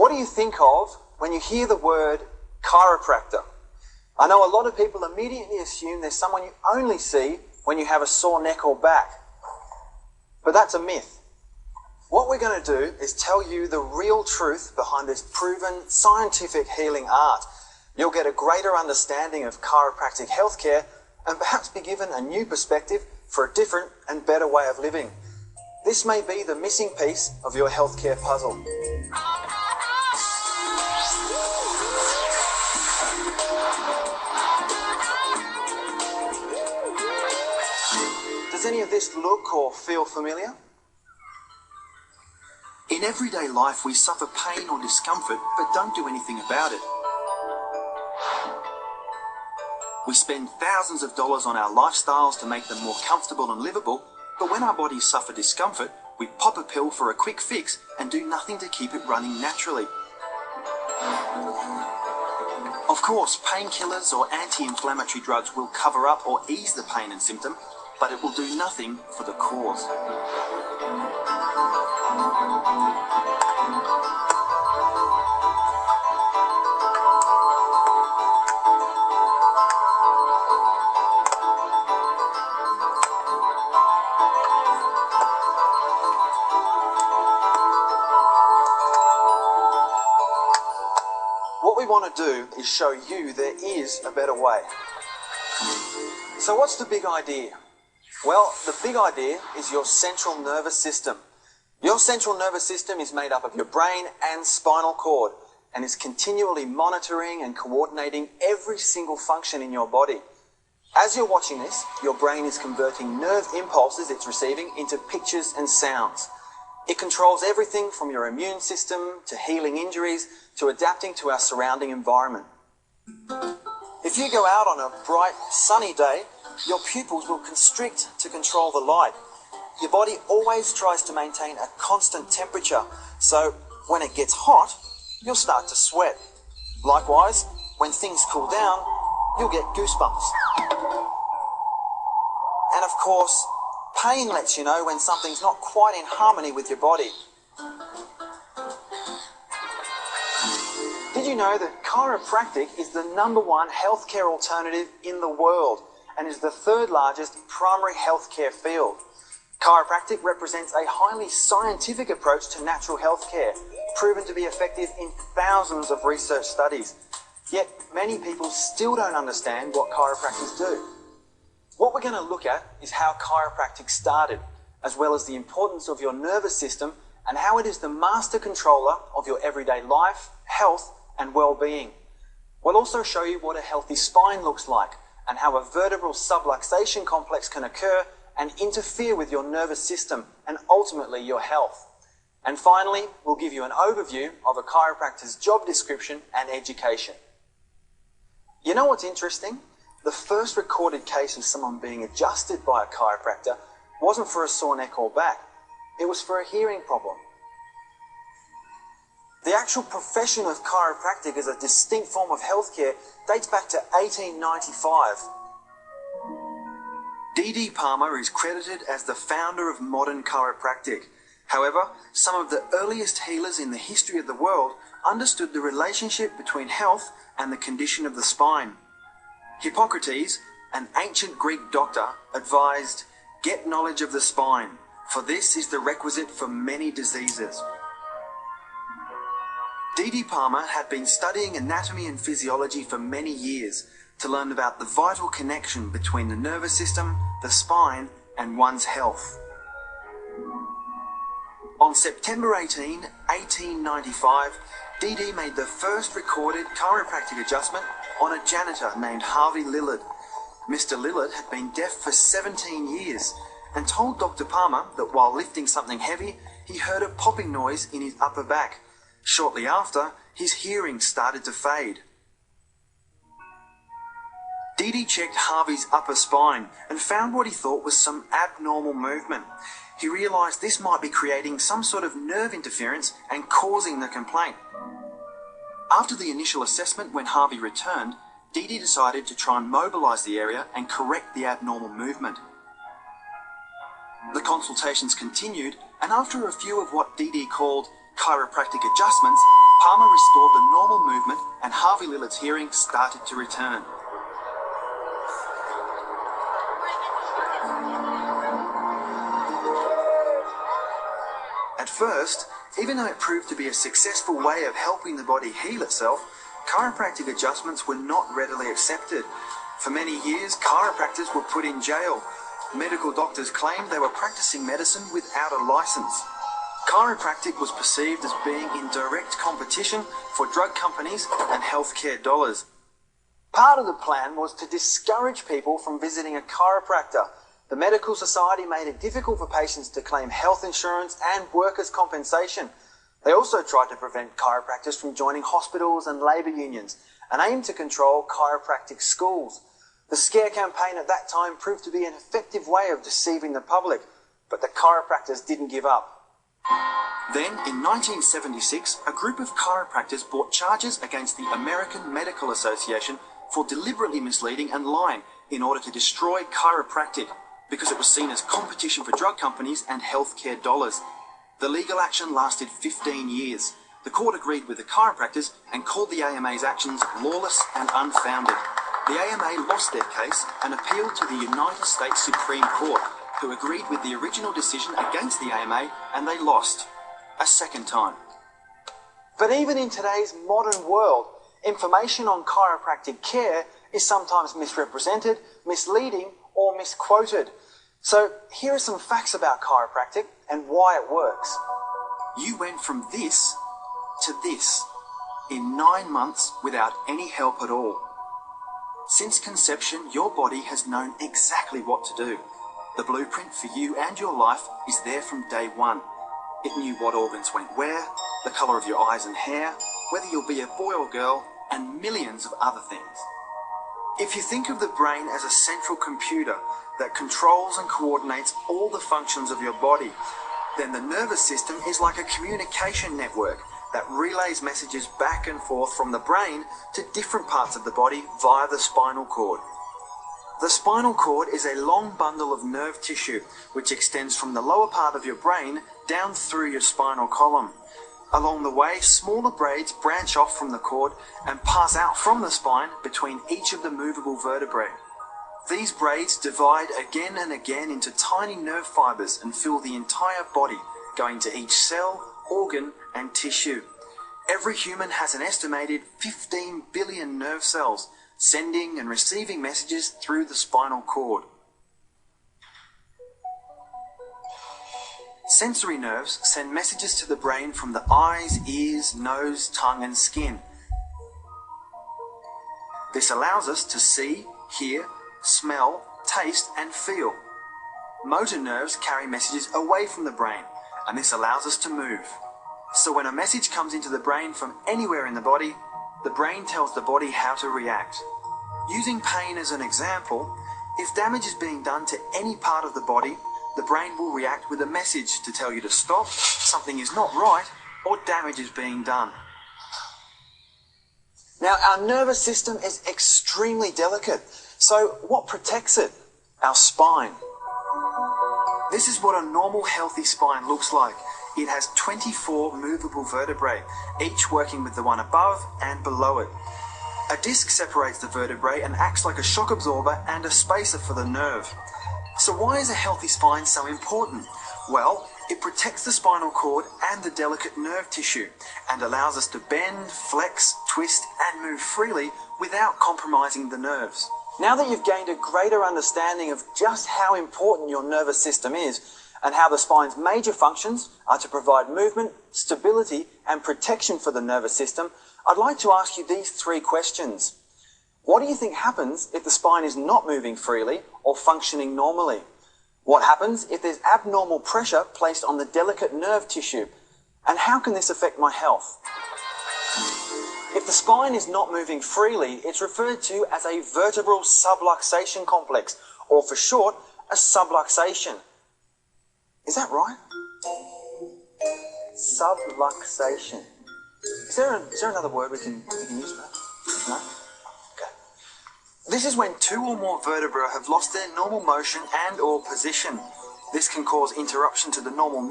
What do you think of when you hear the word chiropractor? I know a lot of people immediately assume there's someone you only see when you have a sore neck or back. But that's a myth. What we're going to do is tell you the real truth behind this proven scientific healing art. You'll get a greater understanding of chiropractic healthcare and perhaps be given a new perspective for a different and better way of living. This may be the missing piece of your healthcare puzzle. Does any of this look or feel familiar? In everyday life, we suffer pain or discomfort, but don't do anything about it. We spend thousands of dollars on our lifestyles to make them more comfortable and livable, but when our bodies suffer discomfort, we pop a pill for a quick fix and do nothing to keep it running naturally. Of course, painkillers or anti-inflammatory drugs will cover up or ease the pain and symptom, but it will do nothing for the cause. What we want to do is show you there is a better way. So what's the big idea? Well, the big idea is your central nervous system. Your central nervous system is made up of your brain and spinal cord and is continually monitoring and coordinating every single function in your body. As you're watching this, your brain is converting nerve impulses it's receiving into pictures and sounds. It controls everything from your immune system to healing injuries to adapting to our surrounding environment. If you go out on a bright, sunny day, your pupils will constrict to control the light. Your body always tries to maintain a constant temperature, so when it gets hot, you'll start to sweat. Likewise, when things cool down, you'll get goosebumps. And of course, pain lets you know when something's not quite in harmony with your body. Did you know that chiropractic is the #1 healthcare alternative in the world and is the 3rd largest primary healthcare field? Chiropractic represents a highly scientific approach to natural healthcare, proven to be effective in thousands of research studies. Yet many people still don't understand what chiropractors do. What we're going to look at is how chiropractic started, as well as the importance of your nervous system and how it is the master controller of your everyday life, health, and well-being. We'll also show you what a healthy spine looks like and how a vertebral subluxation complex can occur and interfere with your nervous system and ultimately your health. And finally, we'll give you an overview of a chiropractor's job description and education. You know what's interesting? The first recorded case of someone being adjusted by a chiropractor wasn't for a sore neck or back. It was for a hearing problem. The actual profession of chiropractic as a distinct form of healthcare dates back to 1895. D.D. Palmer is credited as the founder of modern chiropractic. However, some of the earliest healers in the history of the world understood the relationship between health and the condition of the spine. Hippocrates, an ancient Greek doctor, advised, "Get knowledge of the spine, for this is the requisite for many diseases." D.D. Palmer had been studying anatomy and physiology for many years to learn about the vital connection between the nervous system, the spine, and one's health. On September 18, 1895, D.D. made the first recorded chiropractic adjustment on a janitor named Harvey Lillard. Mr. Lillard had been deaf for 17 years and told Dr. Palmer that while lifting something heavy, he heard a popping noise in his upper back. Shortly after, his hearing started to fade. D.D. checked Harvey's upper spine and found what he thought was some abnormal movement. He realised this might be creating some sort of nerve interference and causing the complaint. After the initial assessment, when Harvey returned, D.D. decided to try and mobilise the area and correct the abnormal movement. The consultations continued, and after a few of what D.D. called chiropractic adjustments, Palmer restored the normal movement and Harvey Lillard's hearing started to return. At first, even though it proved to be a successful way of helping the body heal itself, chiropractic adjustments were not readily accepted. For many years, chiropractors were put in jail. Medical doctors claimed they were practicing medicine without a license. Chiropractic was perceived as being in direct competition for drug companies and healthcare dollars. Part of the plan was to discourage people from visiting a chiropractor. The Medical Society made it difficult for patients to claim health insurance and workers' compensation. They also tried to prevent chiropractors from joining hospitals and labour unions and aimed to control chiropractic schools. The scare campaign at that time proved to be an effective way of deceiving the public, but the chiropractors didn't give up. Then, in 1976, a group of chiropractors brought charges against the American Medical Association for deliberately misleading and lying in order to destroy chiropractic, because it was seen as competition for drug companies and healthcare dollars. The legal action lasted 15 years. The court agreed with the chiropractors and called the AMA's actions lawless and unfounded. The AMA lost their case and appealed to the United States Supreme Court, who agreed with the original decision against the AMA, and they lost a second time. But even in today's modern world, information on chiropractic care is sometimes misrepresented, misleading, or misquoted. So here are some facts about chiropractic and why it works. You went from this to this in 9 months without any help at all. Since conception, your body has known exactly what to do. The blueprint for you and your life is there from day one. It knew what organs went where, the colour of your eyes and hair, whether you'll be a boy or girl, and millions of other things. If you think of the brain as a central computer that controls and coordinates all the functions of your body, then the nervous system is like a communication network that relays messages back and forth from the brain to different parts of the body via the spinal cord. The spinal cord is a long bundle of nerve tissue which extends from the lower part of your brain down through your spinal column. Along the way, smaller braids branch off from the cord and pass out from the spine between each of the movable vertebrae. These braids divide again and again into tiny nerve fibers and fill the entire body, going to each cell, organ, and tissue. Every human has an estimated 15 billion nerve cells, sending and receiving messages through the spinal cord. Sensory nerves send messages to the brain from the eyes, ears, nose, tongue, and skin. This allows us to see, hear, smell, taste, and feel. Motor nerves carry messages away from the brain, and this allows us to move. So when a message comes into the brain from anywhere in the body, the brain tells the body how to react. Using pain as an example, if damage is being done to any part of the body, the brain will react with a message to tell you to stop, something is not right, or damage is being done. Now, our nervous system is extremely delicate. So what protects it? Our spine. This is what a normal healthy spine looks like. It has 24 movable vertebrae, each working with the one above and below it. A disc separates the vertebrae and acts like a shock absorber and a spacer for the nerve. So why is a healthy spine so important? Well, it protects the spinal cord and the delicate nerve tissue and allows us to bend, flex, twist, and move freely without compromising the nerves. Now that you've gained a greater understanding of just how important your nervous system is and how the spine's major functions are to provide movement, stability, and protection for the nervous system, I'd like to ask you these 3 questions. What do you think happens if the spine is not moving freely or functioning normally? What happens if there's abnormal pressure placed on the delicate nerve tissue? And how can this affect my health? If the spine is not moving freely, it's referred to as a vertebral subluxation complex, or for short, a subluxation. Is that right? Subluxation. Is there another word we can use for that? No? Okay. This is when 2 or more vertebrae have lost their normal motion and or position. This can cause interruption to the normal